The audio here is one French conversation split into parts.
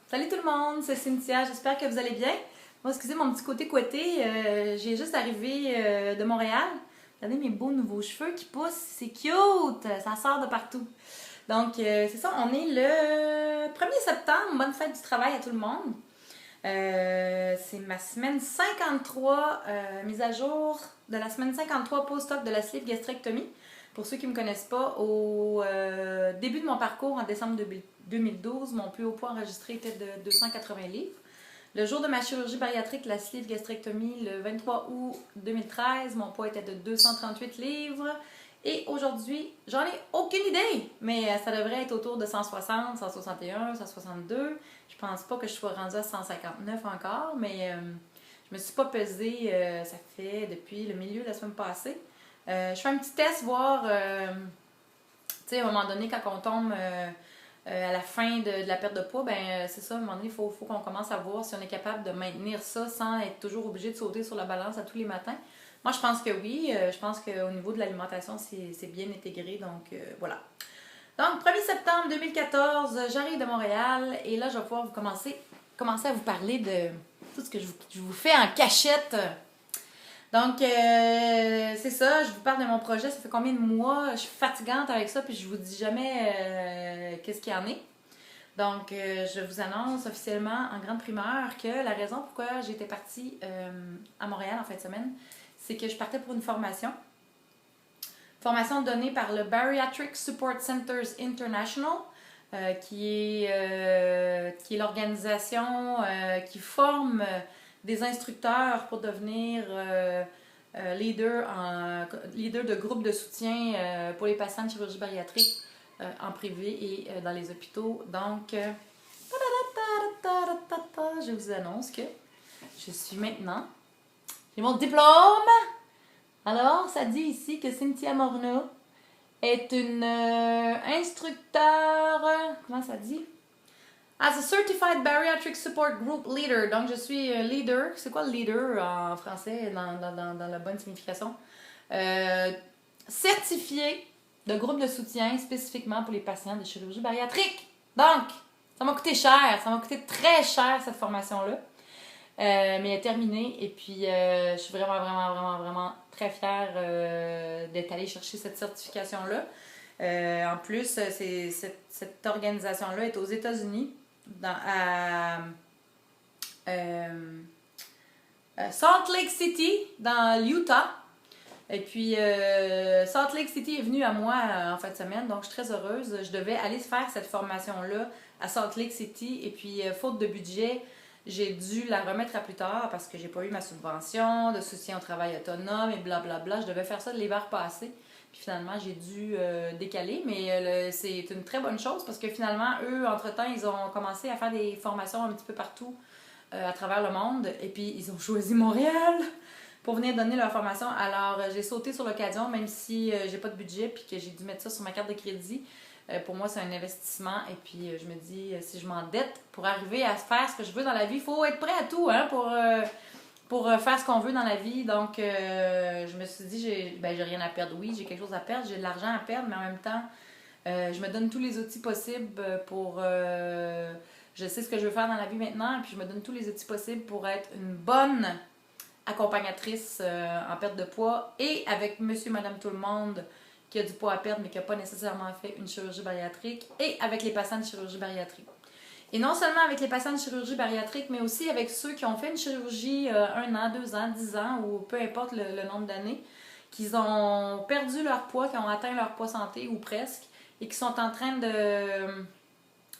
Salut tout le monde, c'est Cynthia, j'espère que vous allez bien. Moi, excusez mon petit côté couetté, j'ai juste arrivé de Montréal. Regardez mes beaux nouveaux cheveux qui poussent, c'est cute, ça sort de partout. Donc, c'est ça, on est le 1er septembre, bonne fête du travail à tout le monde. C'est ma semaine 53, mise à jour de la semaine 53 post-op de la sleeve gastrectomie. Pour ceux qui ne me connaissent pas, au début de mon parcours en décembre 2012, mon plus haut poids enregistré était de 280 livres. Le jour de ma chirurgie bariatrique, la sleeve gastrectomie, le 23 août 2013, mon poids était de 238 livres. Et aujourd'hui, j'en ai aucune idée, mais ça devrait être autour de 160, 161, 162. Je pense pas que je sois rendue à 159 encore, mais je me suis pas pesée, ça fait depuis le milieu de la semaine passée. Je fais un petit test, voir, tu sais, à un moment donné, quand on tombe à la fin de la perte de poids, ben c'est ça, à un moment donné, il faut qu'on commence à voir si on est capable de maintenir ça sans être toujours obligé de sauter sur la balance à tous les matins. Moi, je pense que oui. Je pense qu'au niveau de l'alimentation, c'est bien intégré. Donc, voilà. Donc, 1er septembre 2014, j'arrive de Montréal et là, je vais pouvoir commencer à vous parler de tout ce que je vous fais en cachette. Donc, c'est ça, je vous parle de mon projet. Ça fait combien de mois? Je suis fatigante avec ça, puis je vous dis jamais qu'est-ce qu'il y en est. Donc, je vous annonce officiellement en grande primeur que la raison pourquoi j'étais partie à Montréal en fin de semaine, c'est que je partais pour une formation. Formation donnée par le Bariatric Support Centers International, qui est l'organisation qui forme des instructeurs pour devenir leader de groupe de soutien pour les patients de chirurgie bariatrique en privé et dans les hôpitaux. Donc, je vous annonce que je suis maintenant, j'ai mon diplôme. Alors, ça dit ici que Cynthia Morneau est une instructeur, comment ça dit? As a Certified Bariatric Support Group Leader. Donc, je suis leader. C'est quoi le leader en français dans la bonne signification? Certifié de groupe de soutien spécifiquement pour les patients de chirurgie bariatrique. Donc, ça m'a coûté cher. Ça m'a coûté très cher, cette formation-là. Mais elle est terminée et puis je suis vraiment très fière d'être allée chercher cette certification-là. En plus, cette organisation-là est aux États-Unis, à Salt Lake City, dans l'Utah. Et puis, Salt Lake City est venu à moi en fin de semaine, donc je suis très heureuse. Je devais aller faire cette formation-là à Salt Lake City et puis, faute de budget, j'ai dû la remettre à plus tard parce que j'ai pas eu ma subvention de soutien au travail autonome et blablabla. Je devais faire ça l'hiver passé. Puis finalement, j'ai dû décaler. Mais c'est une très bonne chose parce que finalement, eux, entre-temps, ils ont commencé à faire des formations un petit peu partout à travers le monde. Et puis, ils ont choisi Montréal pour venir donner leur formation. Alors, j'ai sauté sur l'occasion, même si j'ai pas de budget puis que j'ai dû mettre ça sur ma carte de crédit. Pour moi, c'est un investissement. Et puis, je me dis, si je m'endette pour arriver à faire ce que je veux dans la vie, il faut être prêt à tout hein, pour faire ce qu'on veut dans la vie. Donc, je me suis dit, j'ai rien à perdre. Oui, j'ai quelque chose à perdre, j'ai de l'argent à perdre, mais en même temps, je me donne tous les outils possibles pour... je sais ce que je veux faire dans la vie maintenant, et puis je me donne tous les outils possibles pour être une bonne accompagnatrice en perte de poids et avec monsieur, madame, tout le monde qui a du poids à perdre, mais qui n'a pas nécessairement fait une chirurgie bariatrique, et avec les patients de chirurgie bariatrique. Et non seulement avec les patients de chirurgie bariatrique, mais aussi avec ceux qui ont fait une chirurgie 1 an, 2 ans, 10 ans, ou peu importe le nombre d'années, qui ont perdu leur poids, qui ont atteint leur poids santé, ou presque, et qui sont en train de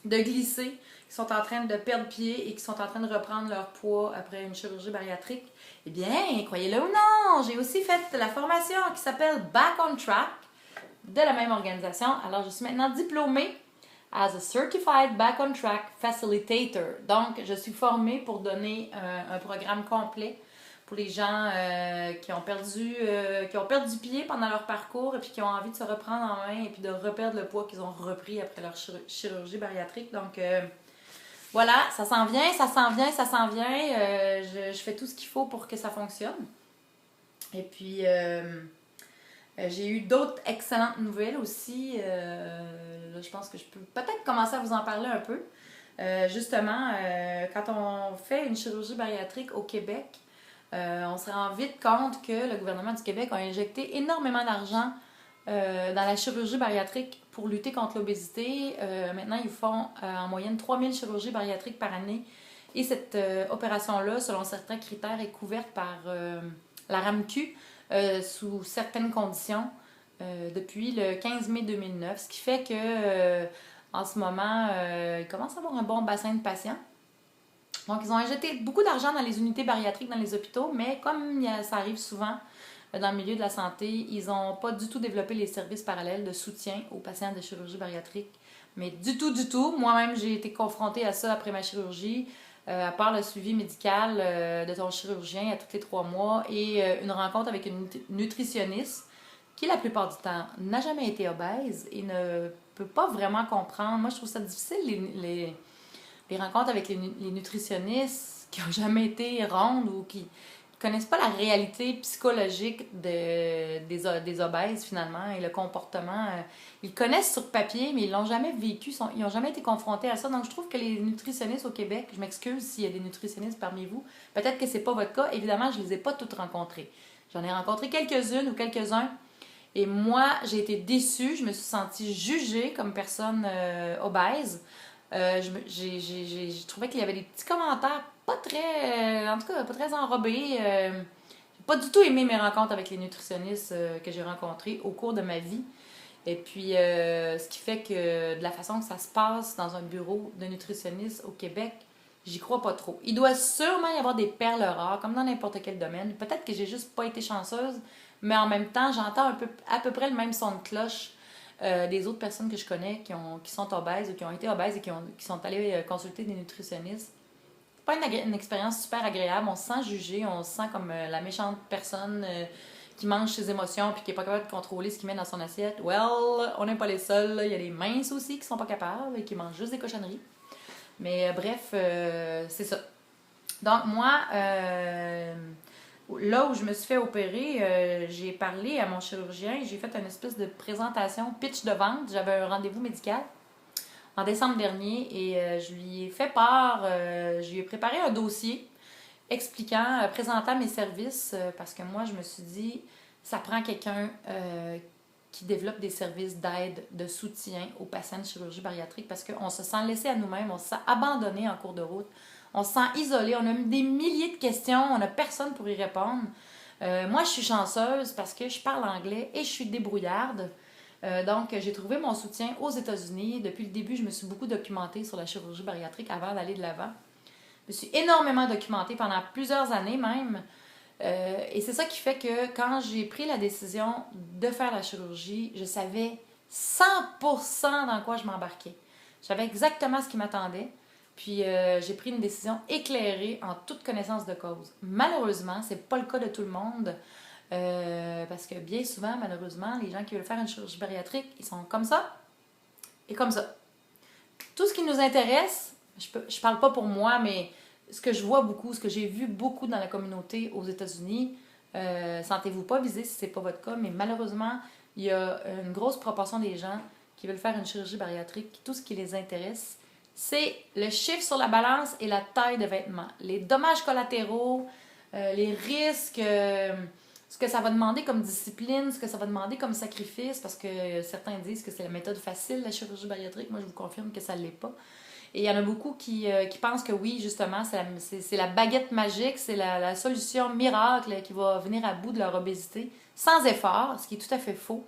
glisser, qui sont en train de perdre pied et qui sont en train de reprendre leur poids après une chirurgie bariatrique. Eh bien, croyez-le ou non, j'ai aussi fait la formation qui s'appelle Back on Track, de la même organisation. Alors, je suis maintenant diplômée as a Certified Back on Track Facilitator. Donc, je suis formée pour donner un programme complet pour les gens qui ont perdu pied pendant leur parcours et puis qui ont envie de se reprendre en main et puis de reperdre le poids qu'ils ont repris après leur chirurgie bariatrique. Donc, voilà, ça s'en vient. Je fais tout ce qu'il faut pour que ça fonctionne. Et puis... j'ai eu d'autres excellentes nouvelles aussi. Là, je pense que je peux peut-être commencer à vous en parler un peu. Justement, quand on fait une chirurgie bariatrique au Québec, on se rend vite compte que le gouvernement du Québec a injecté énormément d'argent dans la chirurgie bariatrique pour lutter contre l'obésité. Maintenant, ils font en moyenne 3000 chirurgies bariatriques par année. Et cette opération-là, selon certains critères, est couverte par la RAMQ sous certaines conditions depuis le 15 mai 2009. Ce qui fait que en ce moment, ils commencent à avoir un bon bassin de patients. Donc, ils ont injecté beaucoup d'argent dans les unités bariatriques dans les hôpitaux, mais comme ça arrive souvent dans le milieu de la santé, ils n'ont pas du tout développé les services parallèles de soutien aux patients de chirurgie bariatrique. Mais du tout, du tout. Moi-même, j'ai été confrontée à ça après ma chirurgie, à part le suivi médical de ton chirurgien à tous les 3 mois et une rencontre avec une nutritionniste qui, la plupart du temps, n'a jamais été obèse et ne peut pas vraiment comprendre. Moi, je trouve ça difficile, les rencontres avec les nutritionnistes qui n'ont jamais été rondes ou qui ne connaissent pas la réalité psychologique des obèses, finalement, et le comportement. Ils connaissent sur papier, mais ils l'ont jamais vécu, ils n'ont jamais été confrontés à ça. Donc, je trouve que les nutritionnistes au Québec, je m'excuse s'il y a des nutritionnistes parmi vous, peut-être que ce n'est pas votre cas. Évidemment, je ne les ai pas toutes rencontrées. J'en ai rencontré quelques-unes ou quelques-uns. Et moi, j'ai été déçue. Je me suis sentie jugée comme personne obèse. J'ai trouvé qu'il y avait des petits commentaires pas très, en tout cas, pas très enrobés. J'ai pas du tout aimé mes rencontres avec les nutritionnistes que j'ai rencontrés au cours de ma vie. Et puis, ce qui fait que de la façon que ça se passe dans un bureau de nutritionniste au Québec, j'y crois pas trop. Il doit sûrement y avoir des perles rares, comme dans n'importe quel domaine. Peut-être que j'ai juste pas été chanceuse, mais en même temps, j'entends à peu près le même son de cloche des autres personnes que je connais qui sont obèses ou qui ont été obèses et qui sont allées consulter des nutritionnistes. C'est pas une expérience super agréable. On se sent jugé, on se sent comme la méchante personne qui mange ses émotions puis qui est pas capable de contrôler ce qu'il met dans son assiette. Well, on n'est pas les seuls. Il y a des minces aussi qui sont pas capables et qui mangent juste des cochonneries. Mais bref, c'est ça. Donc moi, là où je me suis fait opérer, j'ai parlé à mon chirurgien, j'ai fait une espèce de présentation, pitch de vente. J'avais un rendez-vous médical en décembre dernier et je lui ai fait part, je lui ai préparé un dossier expliquant, présentant mes services parce que moi, je me suis dit, ça prend quelqu'un qui développe des services d'aide, de soutien aux patients de chirurgie bariatrique parce qu'on se sent laissé à nous-mêmes, on se sent abandonné en cours de route. On se sent isolé, on a des milliers de questions, on n'a personne pour y répondre. Moi, je suis chanceuse parce que je parle anglais et je suis débrouillarde. Donc, j'ai trouvé mon soutien aux États-Unis. Depuis le début, je me suis beaucoup documentée sur la chirurgie bariatrique avant d'aller de l'avant. Je me suis énormément documentée pendant plusieurs années même. Et c'est ça qui fait que quand j'ai pris la décision de faire la chirurgie, je savais 100% dans quoi je m'embarquais. Je savais exactement ce qui m'attendait. Puis j'ai pris une décision éclairée en toute connaissance de cause. Malheureusement, c'est pas le cas de tout le monde. Parce que bien souvent, malheureusement, les gens qui veulent faire une chirurgie bariatrique, ils sont comme ça et comme ça. Tout ce qui nous intéresse, je parle pas pour moi, mais ce que je vois beaucoup, ce que j'ai vu beaucoup dans la communauté aux États-Unis, sentez-vous pas visé si c'est pas votre cas, mais malheureusement, il y a une grosse proportion des gens qui veulent faire une chirurgie bariatrique. Tout ce qui les intéresse, c'est le chiffre sur la balance et la taille de vêtements. Les dommages collatéraux, les risques, ce que ça va demander comme discipline, ce que ça va demander comme sacrifice, parce que certains disent que c'est la méthode facile, la chirurgie bariatrique. Moi, je vous confirme que ça ne l'est pas. Et il y en a beaucoup qui pensent que oui, justement, c'est la baguette magique, c'est la solution miracle qui va venir à bout de leur obésité, sans effort, ce qui est tout à fait faux.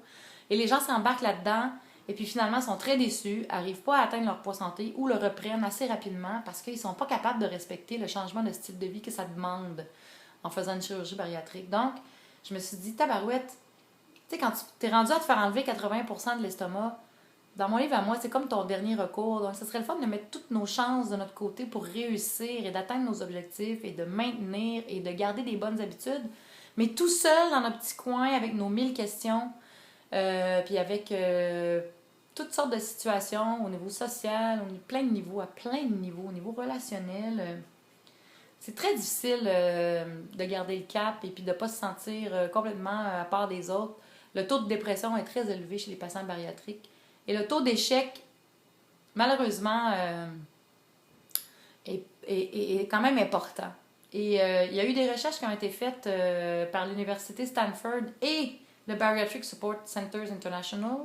Et les gens s'embarquent là-dedans, et puis finalement sont très déçus, n'arrivent pas à atteindre leur poids santé ou le reprennent assez rapidement parce qu'ils ne sont pas capables de respecter le changement de style de vie que ça demande en faisant une chirurgie bariatrique. Donc, je me suis dit, tabarouette, tu sais, quand tu t'es rendu à te faire enlever 80% de l'estomac, dans mon livre à moi, c'est comme ton dernier recours. Donc, ce serait le fun de mettre toutes nos chances de notre côté pour réussir et d'atteindre nos objectifs et de maintenir et de garder des bonnes habitudes. Mais tout seul, dans notre petit coin, avec nos 1000 questions, puis avec toutes sortes de situations au niveau social, à plein de niveaux, au niveau relationnel. C'est très difficile de garder le cap et puis de ne pas se sentir complètement à part des autres. Le taux de dépression est très élevé chez les patients bariatriques. Et le taux d'échec, malheureusement, est quand même important. Et il y a eu des recherches qui ont été faites par l'Université Stanford et le Bariatric Support Centers International,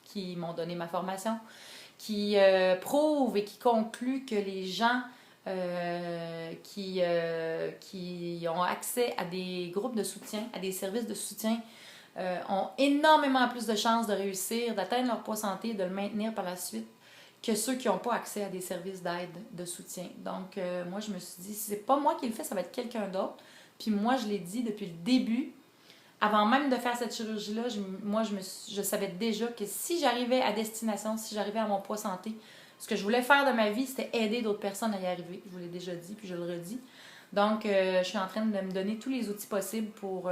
qui m'ont donné ma formation, qui prouvent et qui concluent que les gens qui ont accès à des groupes de soutien, à des services de soutien, ont énormément plus de chances de réussir, d'atteindre leur poids santé et de le maintenir par la suite que ceux qui n'ont pas accès à des services d'aide, de soutien. Donc, moi, je me suis dit, si c'est pas moi qui le fais, ça va être quelqu'un d'autre. Puis moi, je l'ai dit depuis le début, avant même de faire cette chirurgie-là, je savais déjà que si j'arrivais à destination, si j'arrivais à mon poids santé, ce que je voulais faire de ma vie, c'était aider d'autres personnes à y arriver. Je vous l'ai déjà dit, puis je le redis. Donc, je suis en train de me donner tous les outils possibles pour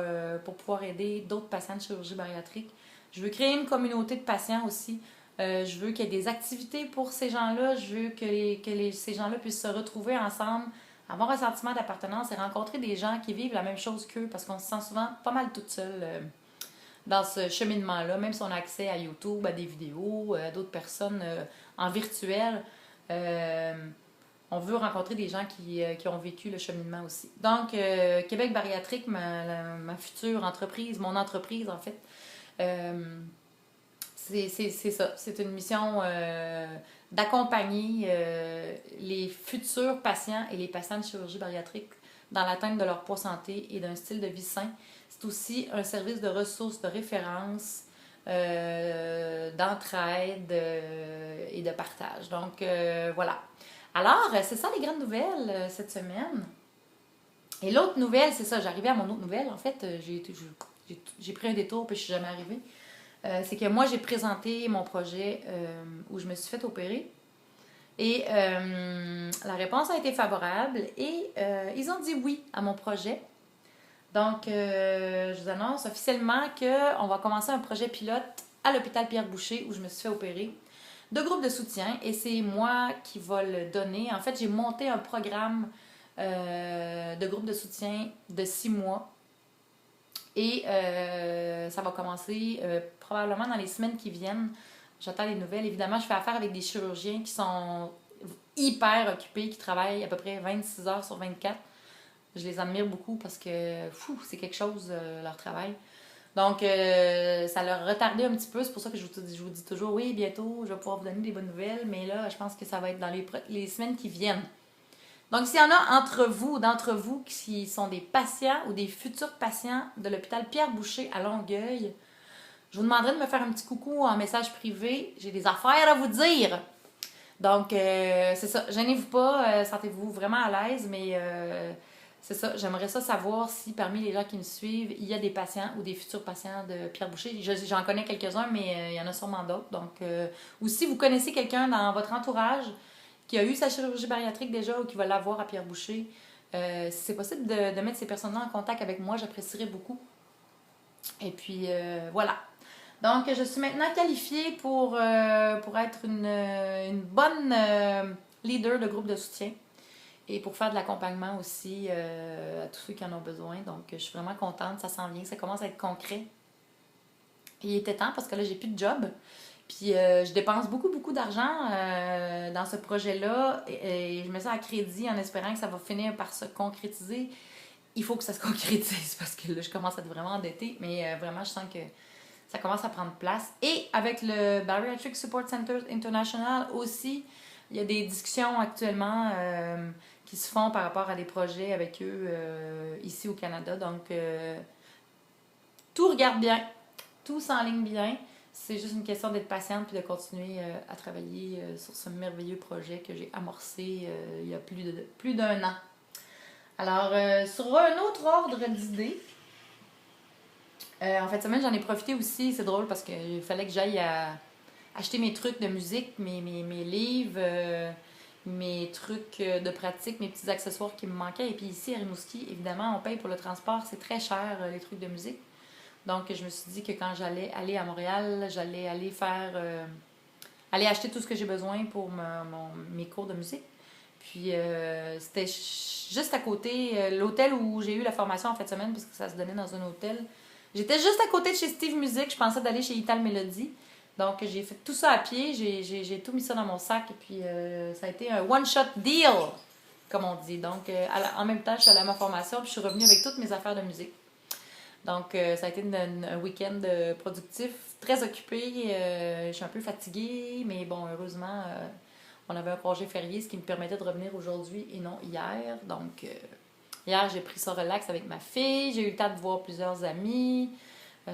pouvoir aider d'autres patients de chirurgie bariatrique. Je veux créer une communauté de patients aussi. Je veux qu'il y ait des activités pour ces gens-là. Je veux que ces gens-là puissent se retrouver ensemble, avoir un sentiment d'appartenance et rencontrer des gens qui vivent la même chose qu'eux, parce qu'on se sent souvent pas mal toute seule dans ce cheminement-là, même si on a accès à YouTube, à des vidéos, à d'autres personnes en virtuel. On veut rencontrer des gens qui ont vécu le cheminement aussi. Donc, Québec Bariatrique, ma future entreprise, mon entreprise en fait, c'est ça. C'est une mission d'accompagner les futurs patients et les patients de chirurgie bariatrique dans l'atteinte de leur poids santé et d'un style de vie sain. C'est aussi un service de ressources, de référence, d'entraide et de partage. Donc, voilà. Alors, c'est ça les grandes nouvelles cette semaine. Et l'autre nouvelle, c'est ça, j'arrivais à mon autre nouvelle. En fait, j'ai pris un détour puis je suis jamais arrivée. C'est que moi, j'ai présenté mon projet où je me suis fait opérer. Et la réponse a été favorable et ils ont dit oui à mon projet. Donc, je vous annonce officiellement qu'on va commencer un projet pilote à l'hôpital Pierre-Boucher où je me suis fait opérer de groupe de soutien et c'est moi qui vais le donner. En fait, j'ai monté un programme de groupe de soutien de 6 mois et ça va commencer probablement dans les semaines qui viennent. J'attends les nouvelles. Évidemment, je fais affaire avec des chirurgiens qui sont hyper occupés, qui travaillent à peu près 26 heures sur 24. Je les admire beaucoup parce que c'est quelque chose, leur travail. Donc, ça leur retardé un petit peu. C'est pour ça que je vous dis toujours, oui, bientôt, je vais pouvoir vous donner des bonnes nouvelles. Mais là, je pense que ça va être dans les semaines qui viennent. Donc, s'il y en a d'entre vous qui sont des patients ou des futurs patients de l'hôpital Pierre-Boucher à Longueuil, je vous demanderai de me faire un petit coucou en message privé. J'ai des affaires à vous dire. Donc, c'est ça. Gênez-vous pas. Sentez-vous vraiment à l'aise. Mais c'est ça. J'aimerais ça savoir si parmi les gens qui me suivent, il y a des patients ou des futurs patients de Pierre Boucher. J'en connais quelques-uns, mais il y en a sûrement d'autres. Donc, ou si vous connaissez quelqu'un dans votre entourage qui a eu sa chirurgie bariatrique déjà ou qui va l'avoir à Pierre Boucher, si c'est possible de mettre ces personnes-là en contact avec moi, j'apprécierais beaucoup. Et puis, voilà. Donc, je suis maintenant qualifiée pour être une bonne leader de groupe de soutien et pour faire de l'accompagnement aussi à tous ceux qui en ont besoin. Donc, je suis vraiment contente, ça s'en vient, ça commence à être concret. Et il était temps parce que là, j'ai plus de job. Puis, je dépense beaucoup d'argent dans ce projet-là et je mets ça à crédit en espérant que ça va finir par se concrétiser. Il faut que ça se concrétise parce que là, je commence à être vraiment endettée, mais vraiment, je sens que ça commence à prendre place. Et avec le Bariatric Support Center International aussi, il y a des discussions actuellement qui se font par rapport à des projets avec eux ici au Canada. Donc, tout regarde bien, tout s'enligne bien. C'est juste une question d'être patiente et de continuer à travailler sur ce merveilleux projet que j'ai amorcé il y a plus d'un an. Alors, sur un autre ordre d'idées, en fait, semaine, j'en ai profité aussi. C'est drôle parce qu'il fallait que j'aille acheter mes trucs de musique, mes livres, mes trucs de pratique, mes petits accessoires qui me manquaient. Et puis ici, à Rimouski, évidemment, on paye pour le transport. C'est très cher, les trucs de musique. Donc, je me suis dit que quand j'allais aller à Montréal, j'allais aller aller acheter tout ce que j'ai besoin pour mes cours de musique. Puis, c'était juste à côté, l'hôtel où j'ai eu la formation en fin de semaine, parce que ça se donnait dans un hôtel. J'étais juste à côté de chez Steve Music. Je pensais d'aller chez Ital Melody. Donc, j'ai fait tout ça à pied, j'ai tout mis ça dans mon sac, et puis ça a été un one-shot deal, comme on dit. Donc, en même temps, je suis allée à ma formation, puis je suis revenue avec toutes mes affaires de musique. Donc, ça a été un week-end productif, très occupé. Je suis un peu fatiguée, mais bon, heureusement, on avait un congé férié, ce qui me permettait de revenir aujourd'hui et non hier. Donc, hier, j'ai pris ça relax avec ma fille. J'ai eu le temps de voir plusieurs amis.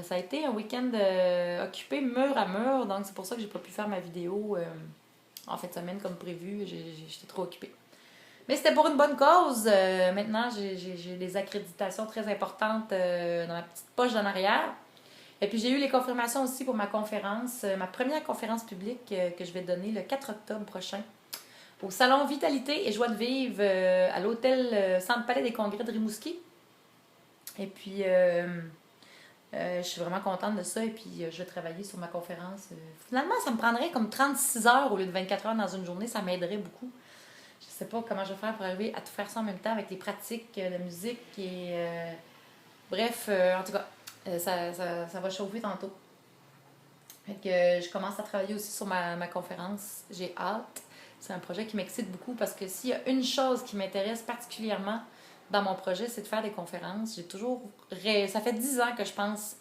Ça a été un week-end occupé mur à mur. Donc, c'est pour ça que j'ai pas pu faire ma vidéo en fin de semaine comme prévu. J'étais trop occupée. Mais c'était pour une bonne cause. Maintenant, j'ai des accréditations très importantes dans ma petite poche d'en arrière. Et puis, j'ai eu les confirmations aussi pour ma conférence, ma première conférence publique que je vais donner le 4 octobre prochain au Salon Vitalité et Joie de Vivre à l'hôtel Centre Palais des Congrès de Rimouski. Et puis, je suis vraiment contente de ça. Et puis, je vais travailler sur ma conférence. Finalement, ça me prendrait comme 36 heures au lieu de 24 heures dans une journée. Ça m'aiderait beaucoup. Je sais pas comment je vais faire pour arriver à tout faire ça en même temps avec les pratiques, la musique et... bref, en tout cas, ça va chauffer tantôt. Fait que je commence à travailler aussi sur ma conférence. J'ai hâte. C'est un projet qui m'excite beaucoup parce que s'il y a une chose qui m'intéresse particulièrement dans mon projet, c'est de faire des conférences. J'ai toujours... Ça fait 10 ans que je pense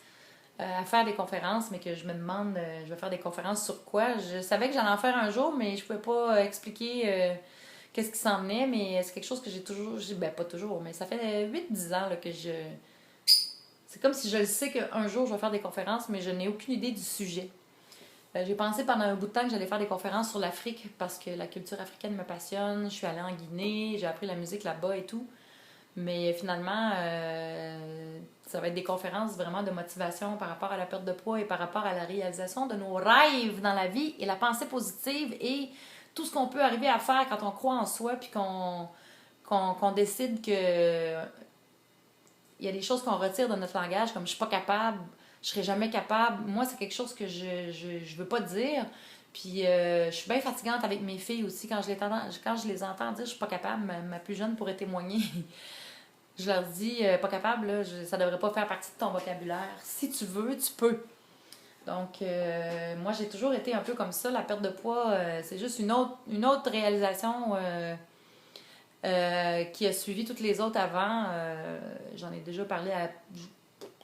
à faire des conférences, mais que je me demande, je vais faire des conférences sur quoi. Je savais que j'allais en faire un jour, mais je pouvais pas expliquer... qu'est-ce qui s'en venait, mais c'est quelque chose que j'ai toujours... Ben, pas toujours, mais ça fait 8-10 ans là, que je... C'est comme si je le sais qu'un jour, je vais faire des conférences, mais je n'ai aucune idée du sujet. J'ai pensé pendant un bout de temps que j'allais faire des conférences sur l'Afrique parce que la culture africaine me passionne. Je suis allée en Guinée, j'ai appris la musique là-bas et tout. Mais finalement, ça va être des conférences vraiment de motivation par rapport à la perte de poids et par rapport à la réalisation de nos rêves dans la vie et la pensée positive et tout ce qu'on peut arriver à faire quand on croit en soi puis qu'on décide que il y a des choses qu'on retire de notre langage comme je suis pas capable, je serai jamais capable. Moi, c'est quelque chose que je veux pas dire. Puis je suis bien fatigante avec mes filles aussi quand je les entends dire je suis pas capable. Ma plus jeune pourrait témoigner. Je leur dis pas capable, là, ça devrait pas faire partie de ton vocabulaire. Si tu veux, tu peux. Donc, moi, j'ai toujours été un peu comme ça. La perte de poids, c'est juste une autre réalisation qui a suivi toutes les autres avant. J'en ai déjà parlé à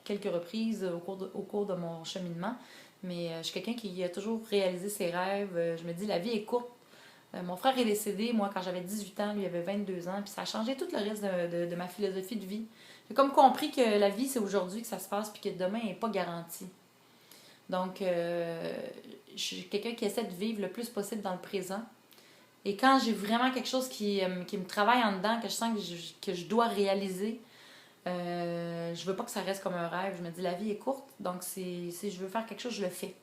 quelques reprises au cours de mon cheminement. Mais je suis quelqu'un qui a toujours réalisé ses rêves. Je me dis, la vie est courte. Mon frère est décédé, moi, quand j'avais 18 ans, lui avait 22 ans, puis ça a changé tout le reste de ma philosophie de vie. J'ai comme compris que la vie, c'est aujourd'hui que ça se passe, puis que demain n'est pas garanti. Donc, je suis quelqu'un qui essaie de vivre le plus possible dans le présent. Et quand j'ai vraiment quelque chose qui me travaille en dedans, que je sens que je dois réaliser, je veux pas que ça reste comme un rêve. Je me dis, la vie est courte, donc si je veux faire quelque chose, je le fais.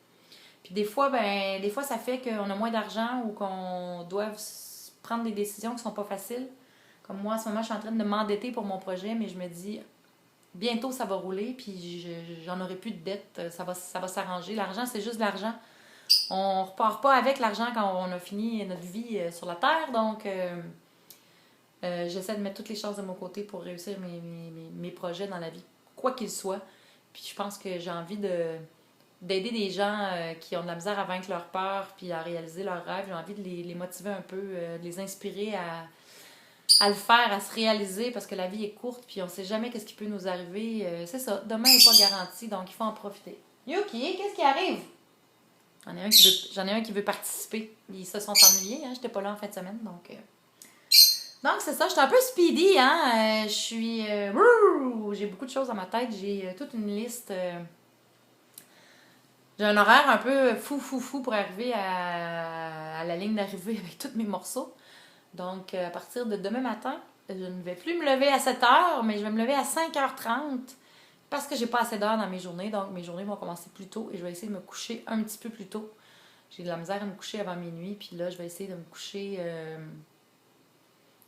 Puis des fois, ça fait qu'on a moins d'argent ou qu'on doit prendre des décisions qui sont pas faciles. Comme moi, en ce moment, je suis en train de m'endetter pour mon projet, mais je me dis, bientôt, ça va rouler, puis j'en aurai plus de dettes. Ça va s'arranger. L'argent, c'est juste de l'argent. On repart pas avec l'argent quand on a fini notre vie sur la Terre. Donc, j'essaie de mettre toutes les chances de mon côté pour réussir mes projets dans la vie, quoi qu'ils soient. Puis je pense que j'ai envie d'aider des gens qui ont de la misère à vaincre leur peur puis à réaliser leurs rêves. J'ai envie de les motiver un peu, de les inspirer à le faire, à se réaliser parce que la vie est courte puis on sait jamais qu'est-ce qui peut nous arriver. C'est ça, demain n'est pas garanti, donc il faut en profiter. Yuki, qu'est-ce qui arrive? J'en ai un qui veut participer. Ils se sont ennuyés, hein? J'étais pas là en fin de semaine, donc... Donc, c'est ça. Je suis un peu speedy, hein? Je suis... j'ai beaucoup de choses dans ma tête. J'ai toute une liste... j'ai un horaire un peu fou pour arriver à la ligne d'arrivée avec tous mes morceaux. Donc, à partir de demain matin, je ne vais plus me lever à 7h, mais je vais me lever à 5h30 parce que j'ai pas assez d'heures dans mes journées. Donc, mes journées vont commencer plus tôt et je vais essayer de me coucher un petit peu plus tôt. J'ai de la misère à me coucher avant minuit, puis là, je vais essayer de me coucher...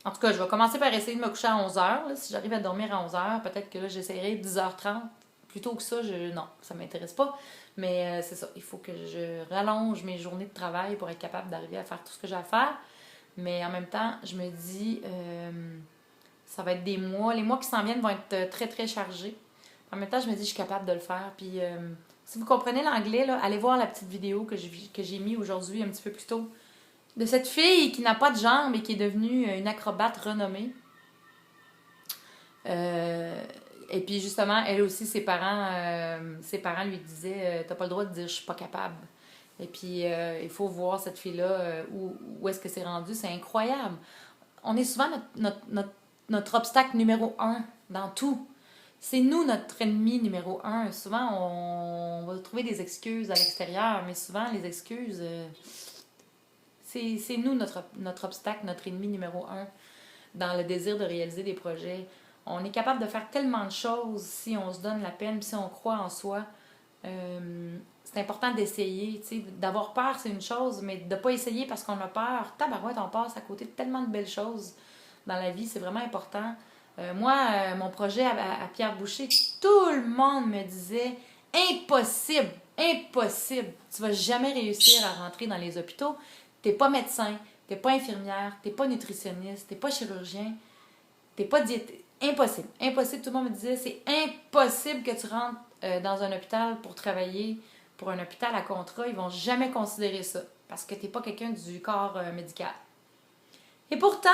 En tout cas, je vais commencer par essayer de me coucher à 11h. Si j'arrive à dormir à 11h, peut-être que là, j'essaierai 10h30. Plus tôt que ça, non, ça ne m'intéresse pas. Mais c'est ça, il faut que je rallonge mes journées de travail pour être capable d'arriver à faire tout ce que j'ai à faire. Mais en même temps, je me dis, ça va être des mois. Les mois qui s'en viennent vont être très, très chargés. En même temps, je me dis, je suis capable de le faire. Puis Si vous comprenez l'anglais, là, allez voir la petite vidéo que j'ai mis aujourd'hui un petit peu plus tôt de cette fille qui n'a pas de jambes et qui est devenue une acrobate renommée. Et puis justement, elle aussi, ses parents lui disaient t'as pas le droit de dire je suis pas capable. Et puis il faut voir cette fille-là où est-ce que c'est rendu. C'est incroyable. On est souvent notre obstacle numéro 1 dans tout. C'est nous notre ennemi numéro 1. Souvent, on va trouver des excuses à l'extérieur, mais souvent, les excuses, c'est nous notre obstacle, notre ennemi numéro 1 dans le désir de réaliser des projets. On est capable de faire tellement de choses si on se donne la peine, si on croit en soi. C'est important d'essayer. D'avoir peur, c'est une chose, mais de ne pas essayer parce qu'on a peur, tabarouette, on passe à côté de tellement de belles choses dans la vie. C'est vraiment important. Moi, mon projet à Pierre Boucher, tout le monde me disait impossible, impossible. Tu vas jamais réussir à rentrer dans les hôpitaux. T'es pas médecin, t'es pas infirmière, t'es pas nutritionniste, t'es pas chirurgien, t'es pas diététicien. Impossible. Impossible. Tout le monde me disait, c'est impossible que tu rentres dans un hôpital pour travailler pour un hôpital à contrat. Ils vont jamais considérer ça parce que t'es pas quelqu'un du corps médical. Et pourtant,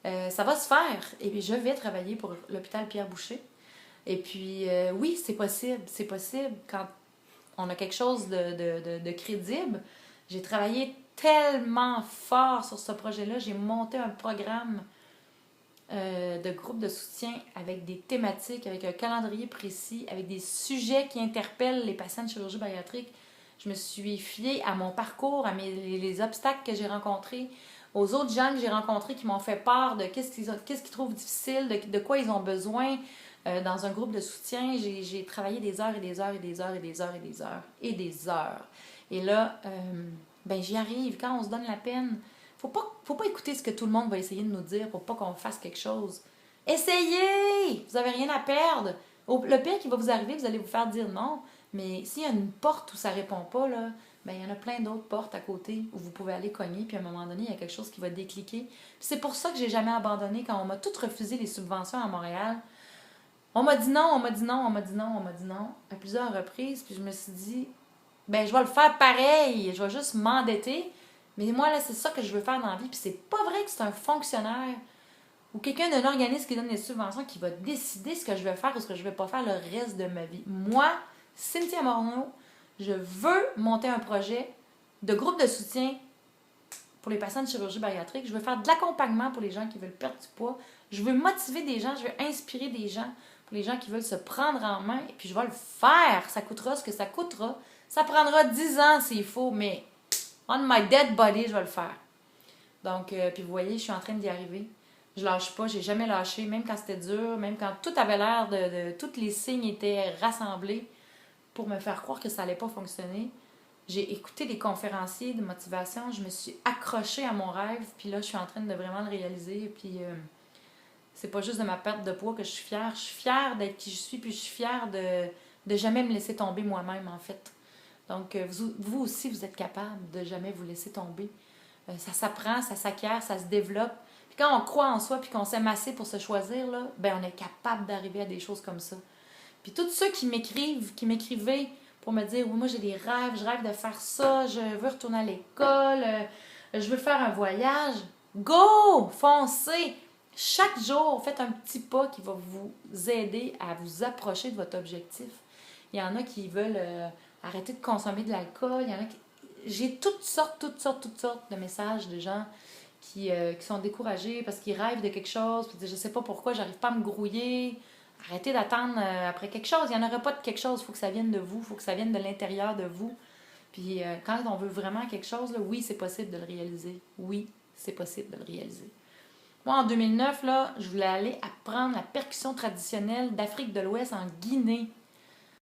ça va se faire. Et puis, je vais travailler pour l'hôpital Pierre Boucher. Et puis, oui, c'est possible. C'est possible quand on a quelque chose de crédible. J'ai travaillé tellement fort sur ce projet-là. J'ai monté un programme de groupe de soutien avec des thématiques, avec un calendrier précis, avec des sujets qui interpellent les patients de chirurgie bariatrique. Je me suis fiée à mon parcours, à les obstacles que j'ai rencontrés, aux autres gens que j'ai rencontrés qui m'ont fait part de qu'est-ce qu'ils trouvent difficile, de quoi ils ont besoin. Dans un groupe de soutien, j'ai travaillé des heures et des heures et des heures et des heures et des heures et des heures. Et là, j'y arrive. Quand on se donne la peine, faut pas écouter ce que tout le monde va essayer de nous dire pour pas qu'on fasse quelque chose. Essayez! Vous n'avez rien à perdre. Le pire qui va vous arriver, vous allez vous faire dire non. Mais s'il y a une porte où ça répond pas, là, il y en a plein d'autres portes à côté où vous pouvez aller cogner, puis à un moment donné, il y a quelque chose qui va décliquer. Puis c'est pour ça que j'ai jamais abandonné quand on m'a tout refusé les subventions à Montréal. On m'a dit non, on m'a dit non, on m'a dit non, on m'a dit non à plusieurs reprises. Puis je me suis dit, je vais le faire pareil. Je vais juste m'endetter. Mais moi, là, c'est ça que je veux faire dans la vie. Puis c'est pas vrai que c'est un fonctionnaire ou quelqu'un d'un organisme qui donne des subventions qui va décider ce que je vais faire ou ce que je vais pas faire le reste de ma vie. Moi, Cynthia Morneau, je veux monter un projet de groupe de soutien pour les patients de chirurgie bariatrique. Je veux faire de l'accompagnement pour les gens qui veulent perdre du poids. Je veux motiver des gens, je veux inspirer des gens pour les gens qui veulent se prendre en main. Et puis je vais le faire. Ça coûtera ce que ça coûtera. Ça prendra 10 ans s'il faut, mais on my dead body, je vais le faire. Donc, puis vous voyez, je suis en train d'y arriver. Je lâche pas, j'ai jamais lâché, même quand c'était dur, même quand tout avait l'air tous les signes étaient rassemblés pour me faire croire que ça allait pas fonctionner. J'ai écouté des conférenciers de motivation, je me suis accrochée à mon rêve, puis là, je suis en train de vraiment le réaliser. Puis, c'est pas juste de ma perte de poids que je suis fière. Je suis fière d'être qui je suis, puis je suis fière de jamais me laisser tomber moi-même, en fait. Donc, vous aussi, vous êtes capable de jamais vous laisser tomber. Ça s'apprend, ça s'acquiert, ça se développe. Puis quand on croit en soi, puis qu'on s'aime assez pour se choisir, là, on est capable d'arriver à des choses comme ça. Puis tous ceux qui m'écrivaient pour me dire, oui, moi j'ai des rêves, je rêve de faire ça, je veux retourner à l'école, je veux faire un voyage. Go! Foncez! Chaque jour, faites un petit pas qui va vous aider à vous approcher de votre objectif. Il y en a qui veulent arrêter de consommer de l'alcool. Il y en a qui... J'ai toutes sortes de messages de gens qui sont découragés parce qu'ils rêvent de quelque chose. Puis je ne sais pas pourquoi, j'arrive pas à me grouiller. Arrêtez d'attendre après quelque chose. Il n'y en aurait pas de quelque chose. Il faut que ça vienne de vous. Il faut que ça vienne de l'intérieur de vous. Puis quand on veut vraiment quelque chose, là, oui, c'est possible de le réaliser. Oui, c'est possible de le réaliser. Moi, en 2009, là, je voulais aller apprendre la percussion traditionnelle d'Afrique de l'Ouest en Guinée.